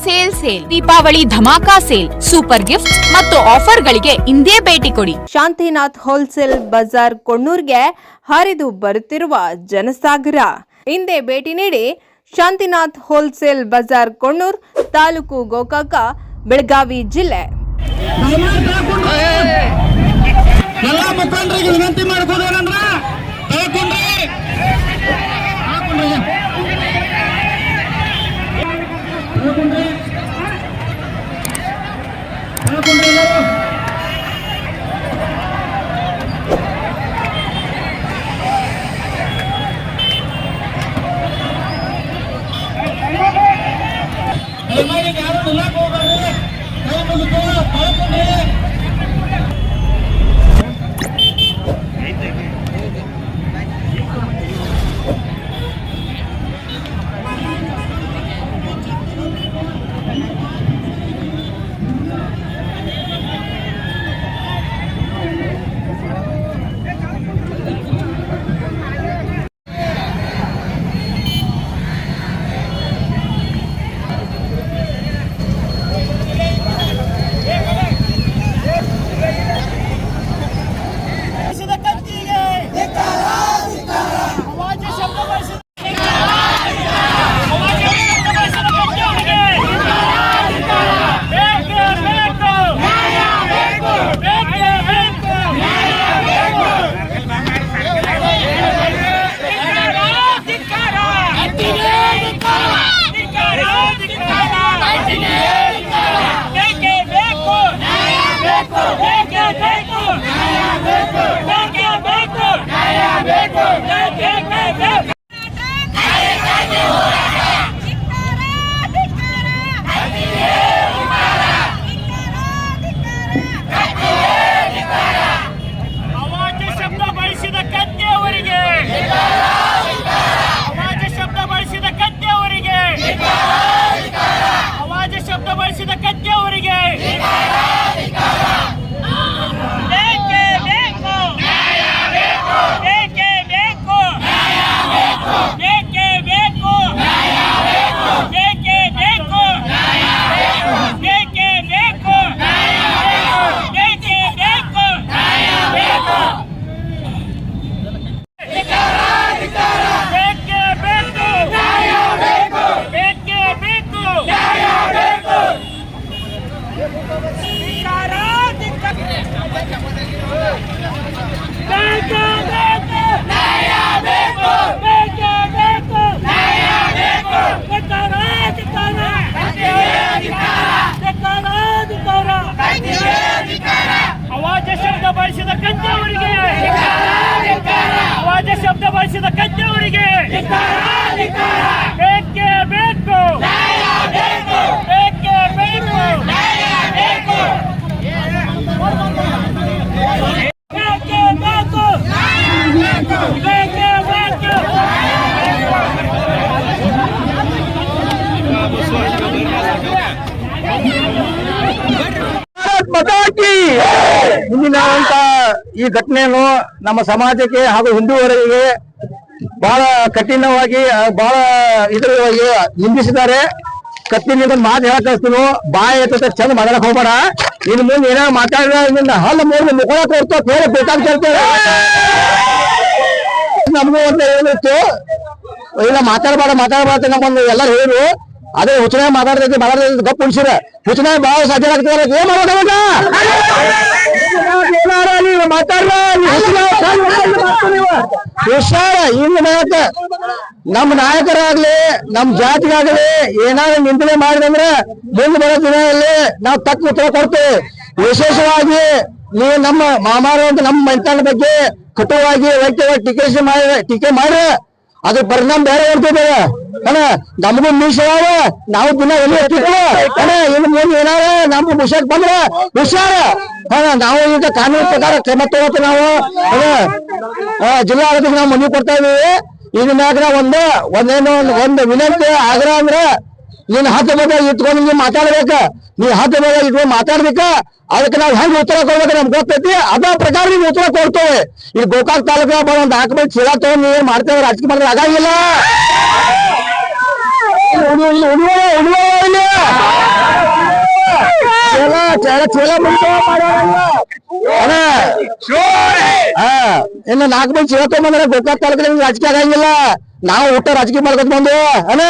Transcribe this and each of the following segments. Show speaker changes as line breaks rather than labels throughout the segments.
Sale sale, Deepavali dhamaka sale, super gift ಮತ್ತು ಆಫರ್ಗಳಿಗೆ ಇಂದೇ ಭೇಟಿ ಕೊಡಿ.
ಶಾಂತಿನಾಥ್ ಹೋಲ್ಸೇಲ್ ಬಜಾರ್ ಕೊಣ್ಣೂರ್ಗೆ ಹರಿದು ಬರುತ್ತಿರುವ ಜನಸಾಗರ. ಹಿಂದೆ ಭೇಟಿ ನೀಡಿ. ಶಾಂತಿನಾಥ್ ಹೋಲ್ಸೇಲ್ ಬಜಾರ್ ಕೊಣ್ಣೂರ್, ತಾಲೂಕು ಗೋಕಾಕ, ಬೆಳಗಾವಿ ಜಿಲ್ಲೆ.
ಎಲ್ಲ ಮುಖಂಡರಿಗೆ ವಿನಂತಿ ಮಾಡ್ಕೋದೇನಂದ್ರ
ಬಳಸಿದ ಕನ್ಯಾವರಿಗೆ ಅವಾಜ ಶಬ್ದ ಬಳಸಿದ ಕನ್ಯಾವರಿಗೆ ಬೇಕೇ ಬೇಕು, ಬೇಕೇ ಬೇಕು, ಬೇಕೇ ಬೇಕು, ಬೇಕೇ ಬೇಕು.
ಇಂದಿನ ಈ ಘಟನೆಯನ್ನು ನಮ್ಮ ಸಮಾಜಕ್ಕೆ ಹಾಗೂ ಹಿಂದೂವರಿಗೆ ಬಹಳ ಕಠಿಣವಾಗಿ ಬಹಳ ಇದರವಾಗಿ ನಿಂದಿಸಿದ್ದಾರೆ. ಕತ್ತಿನಿಂದ ಮಾತು ಹೇಳಕ್ ಕಳಿಸ್ತೀನು, ಬಾಯಿ ಎತ್ತ ಚಂದ ಮಾತಾಡಕ್ ಹೋಗ್ಬೇಡ. ಇನ್ನು ಮುಂದೆ ಏನಾದ್ರು ಮಾತಾಡಿದ್ರೆ ಹಲ್ಲು ಮೂರು ಮುಖ ಕೊಡ್ತು ಬೇರೆ ಬೇಕಾಗ್ತೇವೆ. ನಮಗೂ ಅಂತ ಹೇಳಿತ್ತು, ಇಲ್ಲ ಮಾತಾಡಬಾರ್ದು ನಮ್ಮೊಂದು ಎಲ್ಲರೂ ಹೇಳಿದ್ರು. ಅದೇ ಹುಚ್ಚನ ಮಾತಾಡ್ತೈತಿ ಗಪ್ ಉಳಿಸಿರ ಹುಚ್ಚನ ಬಾಳ ಸಾಧ್ಯ ಆಗ್ತದೆ. ಏನ್ ಮಾಡೋಣ ನೀವು ಮಾತಾಡ್ರ ಹುಷಾರ. ಇನ್ನು ನಮ್ಮ ನಾಯಕರಾಗ್ಲಿ ನಮ್ಮ ಜಾತಿಗಾಗ್ಲಿ ಏನಾದ್ರು ನಿಂದನೆ ಮಾಡಿದಂದ್ರೆ ಮುಂದೆ ಬರೋ ದಿನದಲ್ಲಿ ನಾವು ತಕ್ಕ ಉತ್ತರ ಕೊಡ್ತೇವೆ. ವಿಶೇಷವಾಗಿ ನೀವು ನಮ್ಮ ಮಾಮಾರ ಅಂತ ನಮ್ಮ ಮೈತಾನ ಬಗ್ಗೆ ಕಟುವಾಗಿ ವ್ಯಕ್ತಿವಾಗಿ ಟೀಕೆ ಮಾಡ್ರೆ ಅದ್ರ ಪರಿಣಾಮ ಬೇರೆ ಹೊರ್ತಿದ್ದೇವೆ ಅಣ್ಣ. ನಮಗೂ ಮೀಸಲಾವ, ನಾವು ದಿನ ಎಲ್ಲಿ ಅಣ್ಣ. ಇನ್ನು ಮುಂದೆ ಏನಾರ ನಮ್ಗೆ ವಿಷಯಕ್ಕೆ ಬಂದ್ರೆ ಹುಷಾರ. ನಾವು ಈಗ ಕಾನೂನು ಪ್ರಕಾರ ಕ್ರಮ ತಗೋತೀವಿ. ನಾವು ಜಿಲ್ಲಾಡಳಿತಕ್ಕೆ ನಾವು ಮನವಿ ಕೊಡ್ತಾ ಇದೀವಿ. ಇದ್ರ ಮ್ಯಾಗ ಒಂದು ವಿನಂತಿ ಆಗ್ರಹ ಅಂದ್ರೆ ನೀನ್ ಹತ್ತು ಬಗ್ಗೆ ಇಟ್ಕೊಂಡು ನೀವು ಮಾತಾಡ್ಬೇಕ. ನೀವ್ ಹತ್ತು ಬಗ್ಗೆ ಇಟ್ಕೊಂಡು ಮಾತಾಡ್ಬೇಕ. ಅದಕ್ಕೆ ನಾವು ಹೆಂಗ್ ಉತ್ತರ ಕೊಡ್ಬೇಕು ನಮ್ಗೆ ಗೊತ್ತೈತಿ. ಅದ ಪ್ರಕಾರ ನೀವು ಉತ್ತರ ಕೊಡ್ತೇವೆ. ಈ ಗೋಕಾಕ್ ತಾಲೂಕ ಒಂದು ಹಾಕ್ಬೇಕು ಚೀಲ ತಗೊಂಡು ನೀವೇನ್ ಮಾಡ್ತೇವೆ ರಾಜಕೀಯ ಮಾಡಿದ್ರೆ ಆಗಾಗಿಲ್ಲ. ಎಲ್ಲ ಚೀಲ ಮುಂದೆ ಅಣ್ಣ ಇನ್ನು 4 ಮಂದಿ ಚೀಲ ತಗೊಂಬಂದ್ರೆ ಗೋಕಾಕ್ ತಾಲೂಕಿನ ರಾಜಕೀಯ ಆಗಂಗಿಲ್ಲ. ನಾವು ಊಟ ರಾಜಕೀಯ ಮಾಡ್ಕೊತ ಬಂದು ಅಣ್ಣ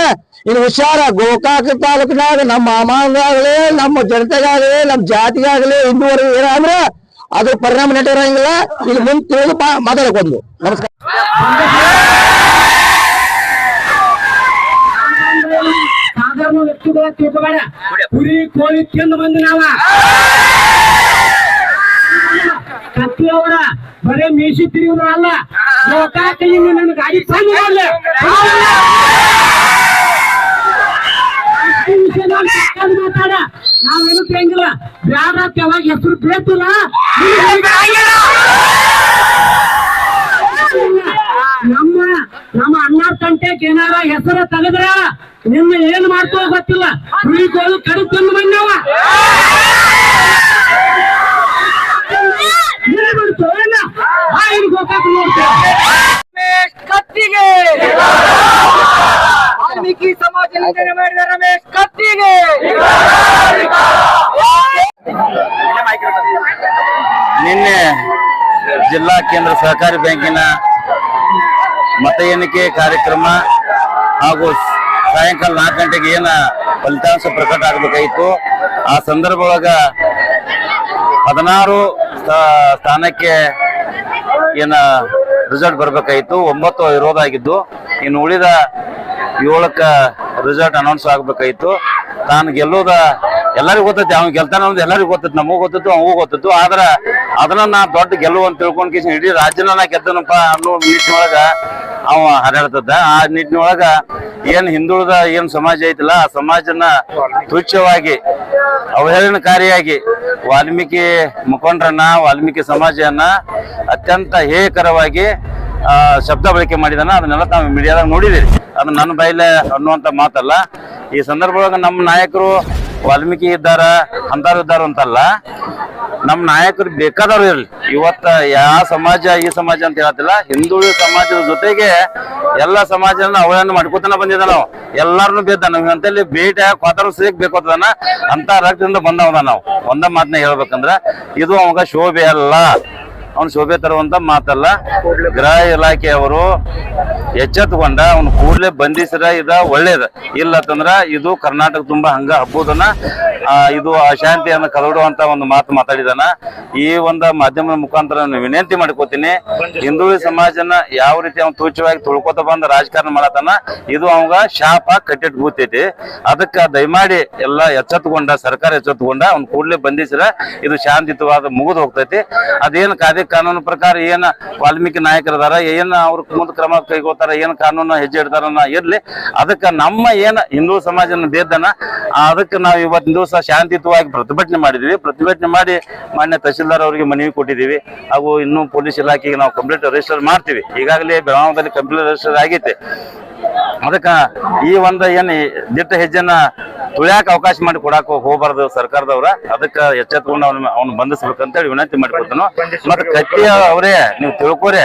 ಇನ್ನು ಹುಷಾರ. ಗೋಕಾಕ್ ತಾಲೂಕಿನಾಗ ನಮ್ಮ ಮಾಮಾಗಾಗ್ಲಿ, ನಮ್ಮ ಜನತೆಗಾಗ್ಲಿ, ನಮ್ಮ ಜಾತಿಗಾಗ್ಲಿ ಹಿಂದೂವರೆಗೆ ಏನಂದ್ರ ಅದು ಪರಿಣಾಮ ನೆಟ್ಟಿರಂಗಿಲ್ಲ. ಇಲ್ಲಿ ಮುಂದೆ ತಿಳಿದು ಮಾತಾಡಕೊಂದು. ನಮಸ್ಕಾರ.
ಸಾಧಾರಣ ವ್ಯಕ್ತಿಗಳ ತಿಳ್ಕೋಬೇಡ. ಕುರಿ ಕೋಳಿ ತಿಂದು ಬಂದು ನಾವ ಕತ್ತಿ ಅವರ ಬರೇ ಮೀಸಿ ತಿರುಗುದು ಅಲ್ಲ. ಗೋಕಾಕ ನನ್ನ ಗಾಡಿ ತಂದು ಮಾತಾಡ. ನಾವೇನು ತಿಳಂಗಿಲ್ಲ. ಬ್ಯಾಡ ಯಾವಾಗ ಹೆಸರು ಬೇಕಿಲ್ಲ. ನಮ್ಮ ಅಣ್ಣ ತಂಟೆಗೆ ಏನಾರ ಹೆಸರು ತೆಗೆದ್ರ ನಿನ್ನ ಏನ್ ಮಾಡ್ತೋ ಗೊತ್ತಿಲ್ಲ. ಕುಳಿಗೋದು ಕಡು ತಂದು ಬಂದವ ಗೋಕಾಕ ನೋಡ್ತೇವೆ.
ಕತ್ತಿಗೆ ವಾಲ್ಮೀಕಿ ಸಮಾಜ ನಿಂದನೆ ಮಾಡಿದ ರಮೇಶ್ ಕತ್ತಿಗೆ.
ನಿನ್ನೆ ಜಿಲ್ಲಾ ಕೇಂದ್ರ ಸಹಕಾರಿ ಬ್ಯಾಂಕಿನ ಮತ ಎಣಿಕೆ ಕಾರ್ಯಕ್ರಮ ಹಾಗೂ ಸಾಯಂಕಾಲ 4 ಗಂಟೆಗೆ ಏನ ಫಲಿತಾಂಶ ಪ್ರಕಟ ಆಗಬೇಕಾಯಿತು. ಆ ಸಂದರ್ಭ ಒಳಗ 16 ಸ್ಥಾನಕ್ಕೆ ಏನ ರಿಸಲ್ಟ್ ಬರ್ಬೇಕಾಯ್ತು. 9 ವಿರೋಧ ಆಗಿದ್ದು, ಇನ್ನು ಉಳಿದ 7ಕ್ಕ ರಿಸಲ್ಟ್ ಅನೌನ್ಸ್ ಆಗ್ಬೇಕಾಯ್ತು. ತಾನು ಗೆಲ್ಲೋದ ಎಲ್ಲರಿಗೂ ಗೊತ್ತೈತಿ, ಅವ್ನು ಗೆಲ್ತಾನ ಅನ್ನೋದು ಎಲ್ಲರಿಗೂ ಗೊತ್ತೈತಿ, ನಮಗೂ ಗೊತ್ತಿತ್ತು, ಅವಗೂ ಗೊತ್ತಿತ್ತು. ಆದ್ರ ಅದನ್ನ ನಾ ದೊಡ್ಡ ಗೆಲುವು ಅಂತ ತಿಳ್ಕೊಂಡ್ ಕೇಸಿ ಇಡೀ ರಾಜ್ಯನ ನಾ ಗೆದ್ದನಪ್ಪ ಅನ್ನೋ ನಿಟ್ಟಿನೊಳಗ ಅವ ಹರಡ್ತದ. ಆ ನಿಟ್ಟಿನೊಳಗ ಏನ್ ಹಿಂದುಳಿದ ಏನ್ ಸಮಾಜ ಐತಿಲ್ಲ, ಆ ಸಮಾಜನ ತುಚ್ಛವಾಗಿ ಅವಹೇಳನಕಾರಿಯಾಗಿ ವಾಲ್ಮೀಕಿ ಮುಖಂಡರನ್ನ, ವಾಲ್ಮೀಕಿ ಸಮಾಜವನ್ನ ಅತ್ಯಂತ ಹೇಯಕರವಾಗಿ ಶಬ್ದ ಬಳಕೆ ಮಾಡಿದಾನ. ಅದನ್ನೆಲ್ಲ ತಾವು ಮೀಡಿಯಾದಾಗ ನೋಡಿದಿರಿ. ಅದು ನನ್ನ ಬಾಯಿಲೆ ಅನ್ನುವಂತ ಮಾತಲ್ಲ. ಈ ಸಂದರ್ಭದೊಳಗ ನಮ್ಮ ನಾಯಕರು ವಾಲ್ಮೀಕಿ ಇದ್ದಾರ, ಅಂತಾರು ಇದ್ದಾರ ಅಂತಲ್ಲ, ನಮ್ಮ ನಾಯಕರು ಬೇಕಾದವ್ರು ಇರ್ಲಿ. ಇವತ್ತ ಯಾವ ಸಮಾಜ ಈ ಸಮಾಜ ಅಂತ ಹೇಳ್ತಿಲ್ಲ, ಹಿಂದುಳಿದ ಸಮಾಜದ ಜೊತೆಗೆ ಎಲ್ಲ ಸಮಾಜನ ಅವಳನ್ನು ಮಾಡ್ಕೋತಾನ ಬಂದಿದ. ನಾವು ಎಲ್ಲಾರನು ಬೇದ ನಮ್ಗೆ ಅಂತಲ್ಲಿ ಭೇಟಿ ಕ್ವಾತಾರು ಸಿಗಕ್ ಬೇಕೋತದಾನ ಅಂತ ರಕ್ತದಿಂದ ಬಂದವದ. ನಾವು ಒಂದ ಮಾತನ್ನ ಹೇಳ್ಬೇಕಂದ್ರ ಇದು ಅವಾಗ ಶೋಭೆ ಅಲ್ಲ, ಅವ್ನು ಶೋಭೆ ತರುವಂತ ಮಾತಲ್ಲ. ಗೃಹ ಇಲಾಖೆಯವರು ಎಚ್ಚೆತ್ತುಕೊಂಡ ಅವ್ನು ಕೂಡಲೇ ಬಂಧಿಸಿರ ಇದ ಒಳ್ಳೇದ. ಇಲ್ಲತ್ತಂದ್ರ ಇದು ಕರ್ನಾಟಕ ತುಂಬಾ ಹಂಗ ಹಬ್ಬುದನ್ನ ಇದು ಅಶಾಂತಿಯನ್ನ ಕದಡುವಂತ ಒಂದು ಮಾತು ಮಾತಾಡಿದಾನ. ಈ ಒಂದು ಮಾಧ್ಯಮದ ಮುಖಾಂತರ ನಾನು ವಿನಂತಿ ಮಾಡ್ಕೋತೀನಿ, ಹಿಂದುಳಿದ ಸಮಾಜನ ಯಾವ ರೀತಿ ಅವ್ನು ತುಚ್ಛವಾಗಿ ತುಳ್ಕೋತ ಬಂದ ರಾಜಕಾರಣ ಮಾಡತಾನ, ಇದು ಅವಂಗ ಶಾಪ ಕಟ್ಟಿಟ್ಟು ಕೂತೈತಿ. ಅದಕ್ಕ ದಯಮಾಡಿ ಎಲ್ಲ ಎಚ್ಚೆತ್ತುಕೊಂಡ, ಸರ್ಕಾರ ಎಚ್ಚೆತ್ತುಕೊಂಡ ಅವ್ನು ಕೂಡಲೇ ಬಂಧಿಸಿರ ಇದು ಶಾಂತಿಯುತವಾದ ಮುಗಿದು ಹೋಗ್ತೈತಿ. ಅದೇನ್ ಕಾನೂನು ಪ್ರಕಾರ ಏನ ವಾಲ್ಮೀಕಿ ನಾಯಕರದಾರ, ಏನ್ ಅವ್ರ ಮುಂದೆ ಕ್ರಮ ಕೈಗೊಳ್ತಾರ, ಏನ್ ಕಾನೂನು ಹೆಜ್ಜೆ ಇಡ್ತಾರನ್ನ ಇರ್ಲಿ. ಅದಕ್ಕ ನಮ್ಮ ಏನ ಹಿಂದೂ ಸಮಾಜನ ಬೇದನ ಅದಕ್ಕೆ ನಾವು ಇವತ್ತಿನ ದಿವಸ ಶಾಂತಿಯುತವಾಗಿ ಪ್ರತಿಭಟನೆ ಮಾಡಿದ್ವಿ. ಪ್ರತಿಭಟನೆ ಮಾಡಿ ಮಾನ್ಯ ತಹಶೀಲ್ದಾರ್ ಅವರಿಗೆ ಮನವಿ ಕೊಟ್ಟಿದ್ದೀವಿ. ಹಾಗೂ ಇನ್ನೂ ಪೊಲೀಸ್ ಇಲಾಖೆಗೆ ನಾವು ಕಂಪ್ಲೇಂಟ್ ರಿಜಿಸ್ಟರ್ ಮಾಡ್ತೀವಿ. ಈಗಾಗಲೇ ಬೆಳಗಾವದಲ್ಲಿ ಕಂಪ್ಲೇಂಟ್ ರಿಜಿಸ್ಟರ್ ಆಗೈತೆ. ಅದಕ್ಕ ಈ ಒಂದು ಏನ್ ದಿಟ್ಟ ಹೆಜ್ಜೆನ ತುಳಿಯಾಕ ಅವಕಾಶ ಮಾಡಿ ಕೊಡಾಕ ಹೋಗ್ಬಾರ್ದು ಸರ್ಕಾರದವ್ರ. ಅದಕ್ಕ ಎಚ್ಚೆತ್ಕೊಂಡು ಅವ್ನು ಬಂಧಿಸ್ಬೇಕಂತ ಹೇಳಿ ವಿನಂತಿ ಮಾಡ್ಕೊತಾನು. ಮತ್ತ ಕತ್ತಿ ಅವ್ರೇ ನೀವು ತಿಳ್ಕೊರಿ,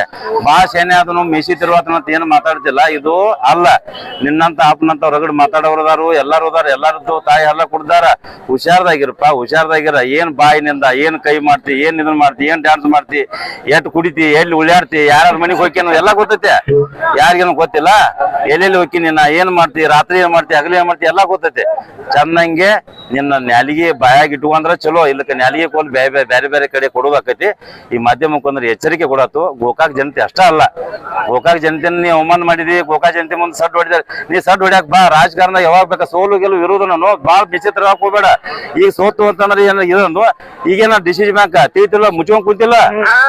ಭಾಷೆ ಏನೇ ಅದನ್ನು ಮೀಸಿ ತಿರುವಾತನ ಅಂತ ಏನು ಮಾತಾಡ್ತಿಲ್ಲ, ಇದು ಅಲ್ಲ. ನಿನ್ನಂತ ಆಪ್ನಂತ ಹೊರಗಡೆ ಮಾತಾಡೋರದಾರು, ಎಲ್ಲಾರು ಅದಾರ, ಎಲ್ಲಾರದ್ದು ತಾಯಿ ಹಲ್ಲ ಕುಡ್ದಾರ. ಹುಷಾರ್ದಾಗಿರಪ್ಪ, ಹುಷಾರ್ದಾಗಿರ. ಏನ್ ಬಾಯಿನಿಂದ ಏನ್ ಕೈ ಮಾಡ್ತಿ, ಏನ್ ಇದನ್ ಮಾಡ್ತಿ, ಏನ್ ಡ್ಯಾನ್ಸ್ ಮಾಡ್ತಿ, ಎಟ್ ಕುಡಿತಿ, ಎಲ್ಲಿ ಉಳ್ಯಾಡ್ತಿ, ಯಾರ ಮನೆಗೆ ಹೋಗ್ಯಾನ ಎಲ್ಲ ಗೊತ್ತೈತೆ. ಯಾರಿಗೇನು ಗೊತ್ತಿಲ್ಲ. ಎಲ್ಲೆಲ್ಲಿ ಹೋಗ್ತೀನಿ, ನಾ ಏನ್ ಮಾಡ್ತಿ, ರಾತ್ರಿ ಏನ್ ಮಾಡ್ತಿ, ಹಗಲಿ ಏನ್ ಮಾಡ್ತಿ ಎಲ್ಲ ಗೊತ್ತೈತೆ. ಚಂದಂಗೆ ನಿನ್ನ ನ್ಯಾಲಿಗೆ ಬಾಯಾಗಿ ಇಟ್ಕೊಂಡ್ರ ಚಲೋ, ಇಲ್ಲಕ್ಕ ನ್ಯಾಲಿಗೆ ಕೊಲ್ ಬೇರೆ ಬೇರೆ ಕಡೆ ಕೊಡೋದಾಕೈತಿ. ಈ ಮಾಧ್ಯಮಕ್ಕೆ ಅಂದ್ರೆ ಎಚ್ಚರಿಕೆ ಕೊಡತ್ತು. ಗೋಕಾಕ್ ಜನತೆ ಅಷ್ಟ ಅಲ್ಲ, ಗೋಕಾಕ್ ಜನತೆನ ನೀ ಅವಮಾನ ಮಾಡಿದಿ, ಗೋಕಾಕ್ ಜನತೆ ಮುಂದೆ ಸಡ್ ಹೊಡಿದಾರ. ನೀ ಸಡ್ ಹೊಡ್ಯಾಕ ಬಾ. ರಾಜಕಾರಣ ಯಾವಾಗ ಬೇಕಾ ಸೋಲು ಗೆಲು ವಿರೋಧ ನಾನು ಬಾಳ ವಿಚಿತ್ರ ಹೋಗ್ಬೇಡ. ಈಗ ಸೋತು ಅಂತಂದ್ರೆ ಏನ ಇದೊಂದು ಈಗೇನ ಡಿಸಿಷನ್ ಬ್ಯಾಂಕ್ ತಿಳಿತಿಲ್ಲ, ಮುಚ್ಕೊಂಡ್ ಕುಂತಿಲ್ಲ,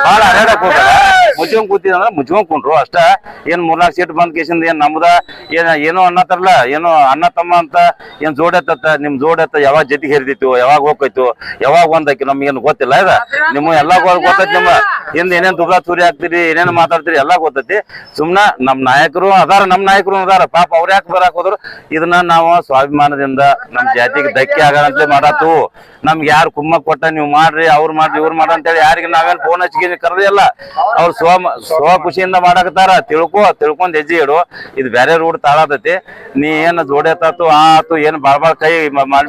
ಬಾಳ ಹರಡಕ್ ಹೋಗಲ್ಲ. ಮುಚ್ಕೊಂಡ್ ಕೂತಿದಂದ್ರ ಮುಚ್ಕೊಂಡ್ ಕುಂಟ್ರು ಅಷ್ಟ. ಏನ್ 4-4 ಸೀಟ್ ಬಂದ್ ಕೇಸಿಂದ ಏನ್ ನಮ್ದ ಏನೋ ಅನ್ನತಾರಲ್ಲ, ಏನೋ ಅಣ್ಣ ತಮ್ಮ ಅಂತ ಏನ್ ಜೋಡೆತ್ತ, ನಿಮ್ ಜೋಡೆತ್ತ ಯಾವಾಗ ಜೊತೆಗೆ ಹೇರಿದಿತ್ತು, ಯಾವಾಗ ಹೋಗ್ತೈತು, ಯಾವಾಗ ಒಂದಾಕಿ ನಮ್ಗೇನು ಗೊತ್ತಿಲ್ಲ. ಇದ ನಿಮ್ ಎಲ್ಲಾ ಗೊತ್ತೈತಿ. ನಿಮ್ಮ ಹಿಂದ್ ಏನೇನ್ ದುಬ್ರಾ ಚೂರಿ ಹಾಕ್ತಿರಿ, ಏನೇನ್ ಮಾತಾಡ್ತೀರಿ ಎಲ್ಲಾ ಗೊತ್ತೈತಿ. ಸುಮ್ನ ನಮ್ ನಾಯಕರು ಅದಾರ, ನಮ್ ನಾಯಕರು ಅದಾರ, ಪಾಪ ಅವ್ರ ಯಾಕೆ ಬರಾಕ್ ಹೋದ್ರು. ಇದನ್ನ ನಾವು ಸ್ವಾಭಿಮಾನದಿಂದ ನಮ್ ಜಾತಿಗೆ ಧಕ್ಕೆ ಆಗಂತಲೇ ಮಾಡತ್ತು. ನಮ್ಗೆ ಯಾರು ಕುಮ್ಮಕ್ ಕೊಟ್ಟ ನೀವು ಮಾಡ್ರಿ, ಅವ್ರು ಮಾಡ್ರಿ, ಇವ್ರು ಮಾಡ್ರಿ ಅಂತೇಳಿ ಯಾರಿಗೆ ನಾವೇನ್ ಫೋನ್ ಹಚ್ಚಿಗೆ ಕರೆದಿಲ್ಲ. ಅವ್ರು ಸ್ವ ಖುಷಿಯಿಂದ ಮಾಡಕತ್ತಾರ. ತಿಳ್ಕೊಂಡ್ ಹೆಜ್ಜೆ ಇಡು. ಇದು ಬೇರೆ ರೂಟ್ ತಾಳತೈತಿ. ನೀ ಏನ್ ಜೋಡಿ ಆತು ಆತು ಏನ್ ಬಾಳ್ ಕೈ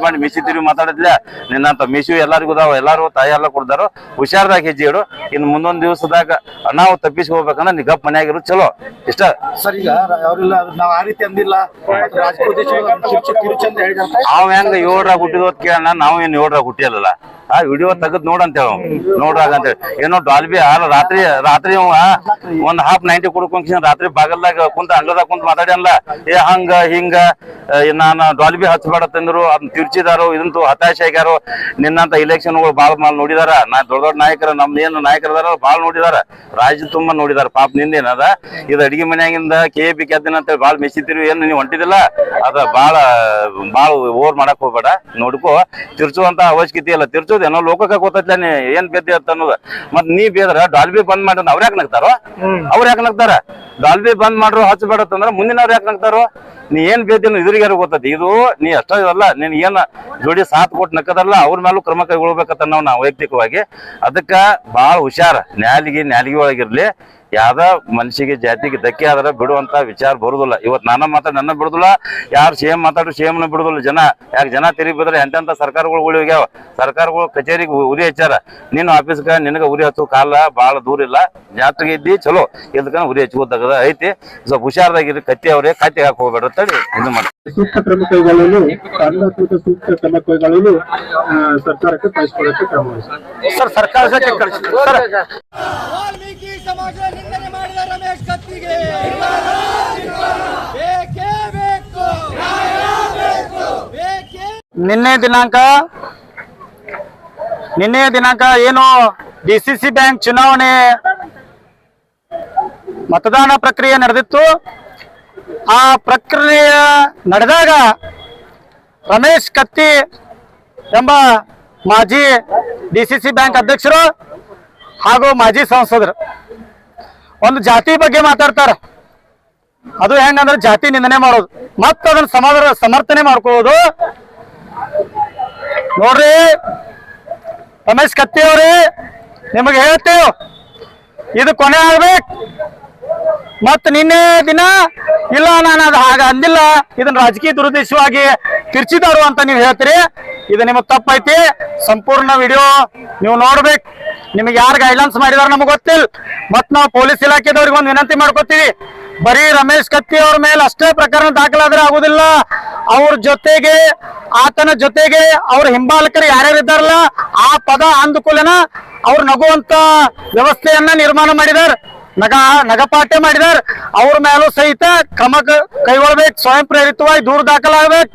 ಮಾಡಿ ಮಿಸಿ ತಿರುಗಿ ಮಾತಾಡಿದ್ಲ ನಿನ್ನಂತ ಮಿಸಿ ಎಲ್ಲರಿಗೂ ಅದಾವ. ಎಲ್ಲಾರು ತಾಯಿ ಎಲ್ಲ ಕೊಡ್ತಾರ. ಹುಷಾರ್ದಾಗ ಹೆಜ್ಜೆ ಇಡು. ಇನ್ ಮುಂದೊಂದ್ ದಿವಸದಾಗ ನಾವು ತಪ್ಪಿಸಿ ಹೋಗ್ಬೇಕಂದ್ರ ನೀ ಗಪ್ ಮನ್ಯಾಗಿರು. ಚಲೋ ಇಷ್ಟ
ಸರ್. ಈಗ ಅವ್ರೆಲ್ಲ ನಾವ್ ಆ ರೀತಿ ಅಂದಿಲ್ಲ.
ಅವ್ ಹೆಂಗ 7ರಾಗ ಹುಟ್ಟಿದೋದ್ ಕೇಳೋಣ. ನಾವು ಏನ್ 7ರಾಗ ಹುಟ್ಟಿಯಲ್ಲ. ಆ ವಿಡಿಯೋ ತೆಗದ್ ನೋಡಂತ ಹೇಳ ನೋಡ್ರಾಗ ಅಂತ ಹೇಳಿ ಏನೋ ಡಾಲ್ಬಿ ರಾತ್ರಿ ಒಂದ್ ಹಾಫ್ 90 ಕುಡ್ಕೊಂಡ್ ರಾತ್ರಿ ಬಾಗಲ್ದಾಗ ಕುಂತ ಅಂಗದಾಗ ಕುಂತ ಮಾತಾಡ್ಯಲ್ಲ. ಹಂಗ ಹಿಂಗ ನಾನು ಡಾಲ್ಬಿ ಹಚ್ಚಬೇಡತ್ತಂದ್ರು ಅದನ್ನ ತಿರ್ಚಿದಾರು. ಇದಂತೂ ಹತಾಶೆ ಆಗ್ಯಾರು. ನಿನ್ನಂತ ಇಲೆಕ್ಷನ್ಗಳು ಬಾಳ ನೋಡಿದಾರ. ದೊಡ್ಡ ನಾಯಕರ ನಮ್ದು ಏನು ನಾಯಕರದಾರ ಬಾಳ ನೋಡಿದಾರ. ರಾಜ್ಯ ತುಂಬಾ ನೋಡಿದಾರ. ಪಾಪ ನಿಂದೇನದ ಇದು ಅಡಿಗೆ ಮನ್ಯಾಗಿಂದ KAP ಗೆದ್ದಿನ ಅಂತೇಳಿ ಬಾಳ ಮೆಚ್ಚಿತಿರು. ಏನ್ ನೀವ್ ಹೊಂಟಿದಿಲ್ಲ ಅದ ಬಾಳ ಓವರ್ ಮಾಡಕ್ ಹೋಗ್ಬೇಡ. ನೋಡ್ಕೋ ತಿರ್ಚುವಂತ ಅವಶ್ಯಕತೆ ಇಲ್ಲ. ತಿರ್ಚೋದೇನೋ ಲೋಕಕ್ಕೆ ಗೊತ್ತೈತ್ಲ ನೀ ಏನ್ ಬೇದ್ದಿ ಅಂತ ಅನ್ನೋದು. ಮತ್ ನೀ ಬೇದ್ರ ಡಾಲ್ಬಿ ಬಂದ್ ಮಾಡ್ರ ಅವ್ರ ಯಾಕೆ ನಗ್ತಾರೋ? ಅವ್ರ ಯಾಕೆ ನಗ್ತಾರ? ಡಾಲ್ಬಿ ಬಂದ್ ಮಾಡ್ರು ಹಚ್ಚಬೇಡತ್ತಂದ್ರ ಮುಂದಿನವ್ರು ಯಾಕೆ ನಗ್ತಾರೋ? ನೀ ಏನ್ ಬೇದಿನ ಇದ್ರಿಗಾರು ಗೊತ್ತೈತಿ. ಇದು ನೀ ಅಷ್ಟಲ್ಲ ನಿನ್ ಏನ್ ಜೋಡಿ ಸಾಥ್ ಕೊಟ್ಟು ನಕ್ಕದಲ್ಲ ಅವ್ರ ಮೇಲೂ ಕ್ರಮ ಕೈಗೊಳ್ಬೇಕಂತ ನಾವು ವೈಯಕ್ತಿಕವಾಗಿ. ಅದಕ್ಕ ಬಾಳ ಹುಷಾರ. ನ್ಯಾಲಿಗೆ ಒಳಗಿರ್ಲಿ. ಯಾವ್ದ ಮನ್ಸಿಗೆ ಜಾತಿಗೆ ಧಕ್ಕೆ ಆದ್ರ ಬಿಡುವಂತ ವಿಚಾರ ಬರುದಿಲ್ಲ. ಇವತ್ ನನ್ನ ಬಿಡುದಿಲ್ಲ. ಯಾರು ಸೇಮ್ ಮಾತಾಡ್ರು ಸೇಮ್ನ ಬಿಡುದಿಲ್ಲ. ಯಾಕೆ ಜನ ತಿರುಗಿ ಬಿದ್ರೆ ಎಂತೆಂತ ಸರ್ಕಾರಗಳು ಉಳಿ ಹೋಗ್ಯಾವ. ಸರ್ಕಾರಗಳು ಕಚೇರಿಗೆ ಉರಿ ಹಚ್ಚಾರ. ನೀನು ಆಫೀಸ್ಗ ನಿನಗ ಉರಿ ಹಚ್ಚೋ ಕಾಲ ಬಾಳ ದೂರ ಇಲ್ಲ. ಜಾತ್ರೆಗೆ ಇದ್ದಿ ಚಲೋ ಇದಕ್ಕ ಉರಿ ಹಚ್ಚುವುದಾಗದ ಐತಿ. ಸ್ವಲ್ಪ ಹುಷಾರದಾಗಿರಿ. ಕತ್ತಿ ಅವ್ರೆ ಕತ್ತಿ ಹಾಕಿ ಹೋಗ್ಬೇಡ ತಡಿ ಇದು ಮಾಡಿ.
ಸೂಕ್ತ ಕ್ರಮ ಕೈಗೊಳ್ಳಲು ಕಾನೂನಾತ್ಮಕ ಸೂಕ್ತ ಕ್ರಮ ಕೈಗೊಳ್ಳಲು ಸರ್ಕಾರಕ್ಕೆ ಕಳಿಸಿಕೊಡಕ್ಕೆ ಕ್ರಮ ಸರ್. ಸರ್ಕಾರಕ್ಕೆ
ವಾಲ್ಮೀಕಿ ಸಮಾಜ ನಿಂದನೆ ಮಾಡಿದ ರಮೇಶ್ ಕತ್ತಿಗೆ ಬೇಕೇ ಬೇಕು.
ನಿನ್ನೆ ದಿನಾಂಕ ಏನು DCC ಬ್ಯಾಂಕ್ ಚುನಾವಣೆ ಮತದಾನ ಪ್ರಕ್ರಿಯೆ ನಡೆದಿತ್ತು. ಆ ಪ್ರಕ್ರಿಯೆ ನಡೆದಾಗ ರಮೇಶ್ ಕತ್ತಿ ಎಂಬ ಮಾಜಿ DCC ಬ್ಯಾಂಕ್ ಅಧ್ಯಕ್ಷರು ಹಾಗೂ ಮಾಜಿ ಸಂಸದರು ಒಂದು ಜಾತಿ ಬಗ್ಗೆ ಮಾತಾಡ್ತಾರೆ. ಅದು ಹೆಂಗಂದ್ರೆ ಜಾತಿ ನಿಂದನೆ ಮಾಡೋದು ಮತ್ತ ಅದನ್ನ ಸಮರ್ಥನೆ ಮಾಡ್ಕೊಳ್ಳೋದು. ನೋಡ್ರಿ ರಮೇಶ್ ಕತ್ತಿ ಅವ್ರಿ, ನಿಮಗೆ ಹೇಳ್ತೇವೆ ಇದು ಕೊನೆ ಆಗ್ಬೇಕು. ಮತ್ ನಿನ್ನೆ ದಿನ ಇಲ್ಲ ನಾನು ಅದು ಹಾಗ ಅಂದಿಲ್ಲ, ಇದನ್ನ ರಾಜಕೀಯ ದುರುದ್ದೇಶವಾಗಿ ತಿರ್ಚಿದಾರು ಅಂತ ನೀವು ಹೇಳ್ತೀರಿ. ಇದು ನಿಮಗ್ ತಪ್ಪೈತಿ. ಸಂಪೂರ್ಣ ವಿಡಿಯೋ ನೀವು ನೋಡ್ಬೇಕು. ನಿಮಗೆ ಯಾರು ಗೈಡ್ಲೈನ್ಸ್ ಮಾಡಿದಾರ ನಮಗ್ ಗೊತ್ತಿಲ್ಲ. ಮತ್ ನಾವು ಪೊಲೀಸ್ ಇಲಾಖೆದವ್ರಿಗೆ ಒಂದು ವಿನಂತಿ ಮಾಡ್ಕೊತೀವಿ. ಬರೀ ರಮೇಶ್ ಕತ್ತಿ ಅವ್ರ ಮೇಲೆ ಅಷ್ಟೇ ಪ್ರಕರಣ ದಾಖಲಾದ್ರೆ ಆಗುದಿಲ್ಲ. ಅವ್ರ ಜೊತೆಗೆ ಆತನ ಜೊತೆಗೆ ಅವ್ರ ಹಿಂಬಾಲಕರು ಯಾರ್ಯಾರು ಇದ್ದಾರಲ್ಲ ಆ ಪದ ಅಂದುಕೂಲನ ಅವ್ರು ನಗುವಂತ ವ್ಯವಸ್ಥೆಯನ್ನ ನಿರ್ಮಾಣ ಮಾಡಿದಾರ. ನಗಪಾಠ್ಯ ಮಾಡಿದಾರ. ಅವ್ರ ಮೇಲೂ ಸಹಿತ ಕ್ರಮ ಕೈಗೊಳ್ಬೇಕು. ಸ್ವಯಂ ಪ್ರೇರಿತವಾಗಿ ದೂರು ದಾಖಲಾಗಬೇಕು.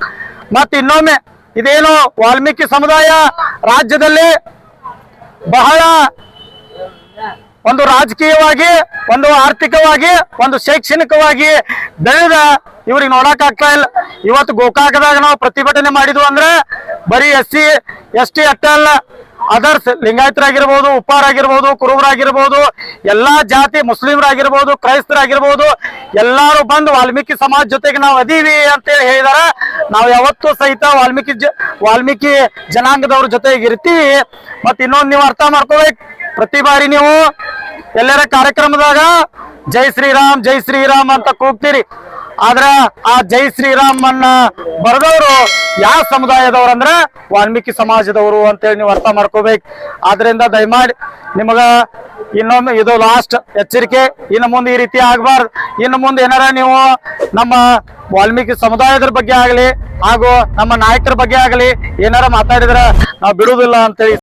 ಮತ್ ಇನ್ನೊಮ್ಮೆ ಇದೇನು ವಾಲ್ಮೀಕಿ ಸಮುದಾಯ ರಾಜ್ಯದಲ್ಲಿ ಬಹಳ ಒಂದು ರಾಜಕೀಯವಾಗಿ, ಒಂದು ಆರ್ಥಿಕವಾಗಿ, ಒಂದು ಶೈಕ್ಷಣಿಕವಾಗಿ ಬೆಳೆದ ಇವ್ರಿಗೆ ನೋಡಕ್ ಆಗ್ತಾ ಇಲ್ಲ. ಇವತ್ತು ಗೋಕಾಕದಾಗ ನಾವು ಪ್ರತಿಭಟನೆ ಮಾಡಿದ್ವು ಅಂದ್ರೆ ಬರೀ SC ST ಅಷ್ಟೇ ಅಲ್ಲ, ಅದರ್ಸ್ ಲಿಂಗಾಯತರಾಗಿರ್ಬೋದು, ಉಪ್ಪಾರಾಗಿರ್ಬೋದು, ಕುರುಬರಾಗಿರ್ಬೋದು, ಎಲ್ಲಾ ಜಾತಿ ಮುಸ್ಲಿಮರಾಗಿರ್ಬೋದು, ಕ್ರೈಸ್ತರಾಗಿರ್ಬೋದು, ಎಲ್ಲಾರು ಬಂದು ವಾಲ್ಮೀಕಿ ಸಮಾಜ ಜೊತೆಗೆ ನಾವು ಅದೀವಿ ಅಂತೇಳಿ ಹೇಳಿದಾರ. ನಾವು ಯಾವತ್ತೂ ಸಹಿತ ವಾಲ್ಮೀಕಿ ಜನಾಂಗದವ್ರ ಜೊತೆಗೆ ಇರ್ತೀವಿ. ಮತ್ ಇನ್ನೊಂದು ನೀವು ಅರ್ಥ ಮಾಡ್ಕೋಬೇಕು. ಪ್ರತಿ ಬಾರಿ ನೀವು ಎಲ್ಲರ ಕಾರ್ಯಕ್ರಮದಾಗ ಜೈ ಶ್ರೀರಾಮ್ ಅಂತ ಕೂಗ್ತೀರಿ. ಆದ್ರ ಆ ಜೈ ಶ್ರೀರಾಮ್ ಅನ್ನ ಬರೆದವರು ಯಾವ ಸಮುದಾಯದವ್ರು ಅಂದ್ರೆ ವಾಲ್ಮೀಕಿ ಸಮಾಜದವರು ಅಂತೇಳಿ ನೀವು ಅರ್ಥ ಮಾಡ್ಕೋಬೇಕು. ಆದ್ರಿಂದ ದಯಮಾಡಿ ನಿಮಗ ಇನ್ನೊಮ್ಮೆ ಇದು ಲಾಸ್ಟ್ ಎಚ್ಚರಿಕೆ. ಇನ್ನು ಮುಂದೆ ಈ ರೀತಿ ಆಗ್ಬಾರ್ದು. ಇನ್ನು ಮುಂದೆ ಏನಾರ ನೀವು ನಮ್ಮ ವಾಲ್ಮೀಕಿ ಸಮುದಾಯದ ಬಗ್ಗೆ ಆಗಲಿ ಹಾಗೂ ನಮ್ಮ ನಾಯಕರ ಬಗ್ಗೆ ಆಗಲಿ ಏನಾರ ಮಾತಾಡಿದ್ರ ನಾವು ಬಿಡುವುದಿಲ್ಲ ಅಂತೇಳಿ